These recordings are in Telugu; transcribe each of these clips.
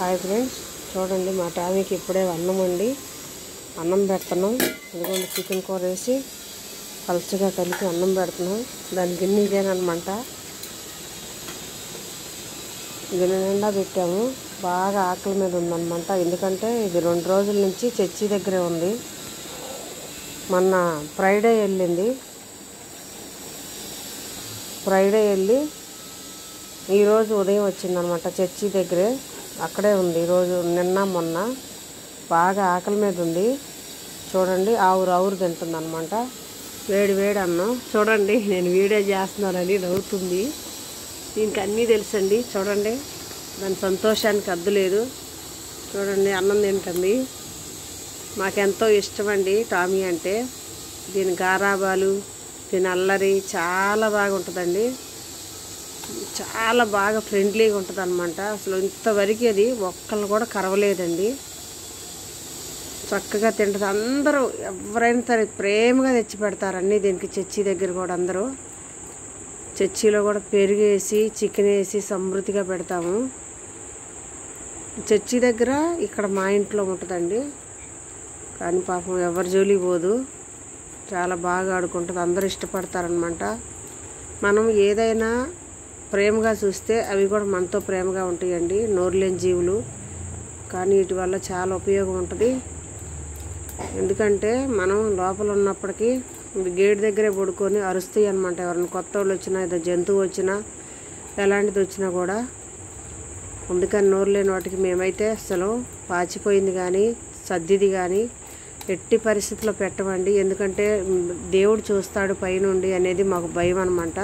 హాయ్ ఫ్రెండ్స్, చూడండి మా టామీకి ఇప్పుడే అన్నం పెడుతున్నాం. ఇదిగోండి చికెన్ కూర వేసి పలుచగా కలిపి అన్నం పెడుతున్నాం. దాని గిన్నె ఇదేనమాట. గిన్నె నిండా పెట్టాము. బాగా ఆకలి మీద ఉందన్నమాట. ఎందుకంటే ఇది 2 రోజుల నుంచి చర్చి దగ్గరే ఉంది. మొన్న ఫ్రైడే వెళ్ళి ఈరోజు ఉదయం వచ్చిందనమాట. చర్చి దగ్గరే అక్కడే ఉంది. ఈరోజు నిన్న మొన్న బాగా ఆకలి మీద ఉంది. చూడండి, ఆవురు తింటుందన్నమాట. వేడి అన్నం. చూడండి, నేను వీడియో చేస్తున్నానని నవ్వుతుంది. దీనికి అన్నీ తెలుసండి. చూడండి, దాని సంతోషానికి అద్దు లేదు. చూడండి, అన్నం తింటుంది. మాకెంతో ఇష్టమండి టామీ అంటే. దీని గారాబాలు, దీని అల్లరి చాలా బాగా ఉంటుందండి. చాలా బాగా ఫ్రెండ్లీగా ఉంటుంది అనమాట. అసలు ఇంతవరకు అది ఒక్కళ్ళు కూడా కరవలేదండి. చక్కగా తింటుంది. అందరూ ఎవరైనా సరే ప్రేమగా తెచ్చి పెడతారండి దీనికి. చర్చి దగ్గర కూడా అందరూ చర్చిలో కూడా పెరుగు వేసి చికెన్ వేసి సమృద్ధిగా పెడతాము. చర్చి దగ్గర ఇక్కడ మా ఇంట్లో ఉంటుందండి. కానీ పాపం ఎవరి జోలికి పోదు. చాలా బాగా ఆడుకుంటుంది. అందరూ ఇష్టపడతారనమాట. మనం ఏదైనా ప్రేమగా చూస్తే అవి కూడా మనతో ప్రేమగా ఉంటాయండి. నోరులేని జీవులు, కానీ వీటి వల్ల చాలా ఉపయోగం ఉంటుంది. ఎందుకంటే మనం లోపల ఉన్నప్పటికీ గేట్ దగ్గరే పడుకొని అరుస్తాయి అనమాట. ఎవరైనా కొత్త వాళ్ళు వచ్చినా, ఏదో జంతువు వచ్చినా, ఎలాంటిది వచ్చినా కూడా. అందుకని నోరు లేని వాటికి మేమైతే అసలు పాచిపోయింది కానీ సర్దిది కానీ ఎట్టి పరిస్థితుల్లో పెట్టమండి. ఎందుకంటే దేవుడు చూస్తాడు పైనుండి అనేది మాకు భయం అనమాట.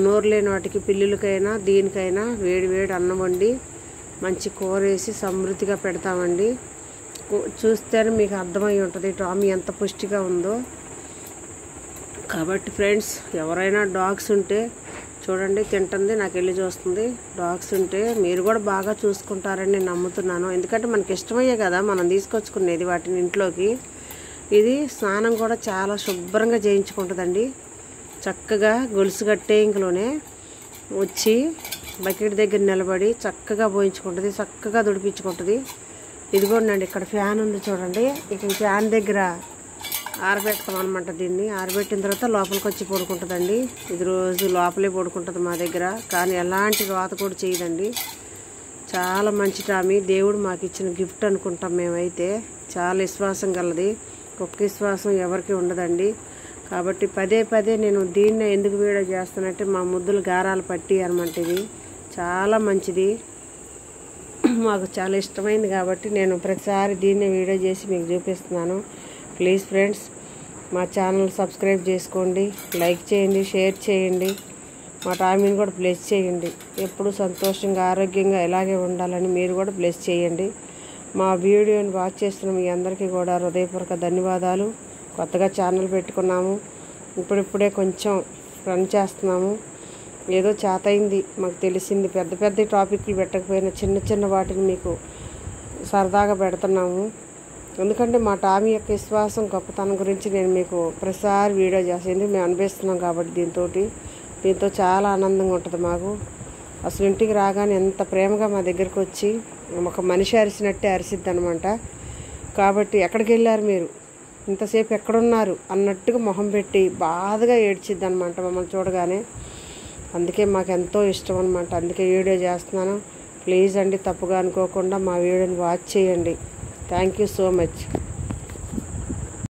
నోరు లేని వాటికి, పిల్లులకైనా దీనికైనా వేడి అన్నం వండి మంచి కూర వేసి సమృద్ధిగా పెడతామండి. చూస్తేనే మీకు అర్థమై ఉంటుంది టామీ ఎంత పుష్టిగా ఉందో. కాబట్టి ఫ్రెండ్స్, ఎవరైనా డాగ్స్ ఉంటే చూడండి, తింటుంది, నాకు వెళ్ళి చూస్తుంది. డాగ్స్ ఉంటే మీరు కూడా బాగా చూసుకుంటారని నేను నమ్ముతున్నాను. ఎందుకంటే మనకి ఇష్టమయ్యే కదా మనం తీసుకొచ్చుకునేది వాటిని ఇంట్లోకి. ఇది స్నానం కూడా చాలా శుభ్రంగా చేయించుకుంటుందండి. చక్కగా గొలుసు కట్టే ఇంకలోనే వచ్చి బకెట్ దగ్గర నిలబడి చక్కగా పోయించుకుంటుంది, చక్కగా తుడిపించుకుంటుంది. ఇదిగోండి, ఇక్కడ ఫ్యాన్ ఉంది చూడండి. ఇక ఫ్యాన్ దగ్గర ఆరబెడతాం అనమాట. దీన్ని ఆరబెట్టిన తర్వాత లోపలికి వచ్చి పడుకుంటుందండి. ఇది రోజు లోపలే పడుకుంటుంది మా దగ్గర. కానీ ఎలాంటి రోత కూడా చేయదండి. చాలా మంచి టామీ. దేవుడు మాకు ఇచ్చిన గిఫ్ట్ అనుకుంటాం మేమైతే. చాలా విశ్వాసం కలది. ఒక్క విశ్వాసం ఎవరికి ఉండదండి. కాబట్టి పదే నేను దీన్నే ఎందుకు వీడియో చేస్తానంటే మా ముద్దులు గారాలు పట్టి అనమాట. ఇది చాలా మంచిది, మాకు చాలా ఇష్టమైంది. కాబట్టి నేను ప్రతిసారి దీన్నే వీడియో చేసి మీకు చూపిస్తున్నాను. ప్లీజ్ ఫ్రెండ్స్, మా ఛానల్ సబ్స్క్రైబ్ చేసుకోండి, లైక్ చేయండి, షేర్ చేయండి. మా టామీని కూడా బ్లెస్ చేయండి. ఎప్పుడు సంతోషంగా ఆరోగ్యంగా ఇలాగే ఉండాలని మీరు కూడా బ్లెస్ చేయండి. మా వీడియోని వాచ్ చేస్తున్న మీ అందరికీ కూడా హృదయపూర్వక ధన్యవాదాలు. కొత్తగా ఛానల్ పెట్టుకున్నాము, ఇప్పుడిప్పుడే కొంచెం రన్ చేస్తున్నాము. ఏదో చేతయింది, మాకు తెలిసింది. పెద్ద టాపిక్లు పెట్టకపోయినా చిన్న వాటిని మీకు సరదాగా పెడుతున్నాము. ఎందుకంటే మా టామీ యొక్క విశ్వాసం, గొప్పతనం గురించి నేను మీకు ప్రతిసారి వీడియో చేసేది మేము అనిపిస్తున్నాం. కాబట్టి దీంతో చాలా ఆనందంగా ఉంటుంది మాకు. అసలు ఇంటికి రాగానే ఎంత ప్రేమగా మా దగ్గరికి వచ్చి ఒక మనిషి అరిసినట్టే అరిసిద్ది అనమాట. కాబట్టి ఎక్కడికి వెళ్ళారు మీరు, ఇంతసేపు ఎక్కడున్నారు అన్నట్టుగా మొహం పెట్టి బాధగా ఏడ్చిద్ది అనమాట మమ్మల్ని చూడగానే. అందుకే మాకు ఎంతో ఇష్టం అనమాట. అందుకే వీడియో చేస్తున్నాను. ప్లీజ్ అండి, తప్పుగా అనుకోకుండా మా వీడియోని వాచ్ చేయండి. Thank you so much.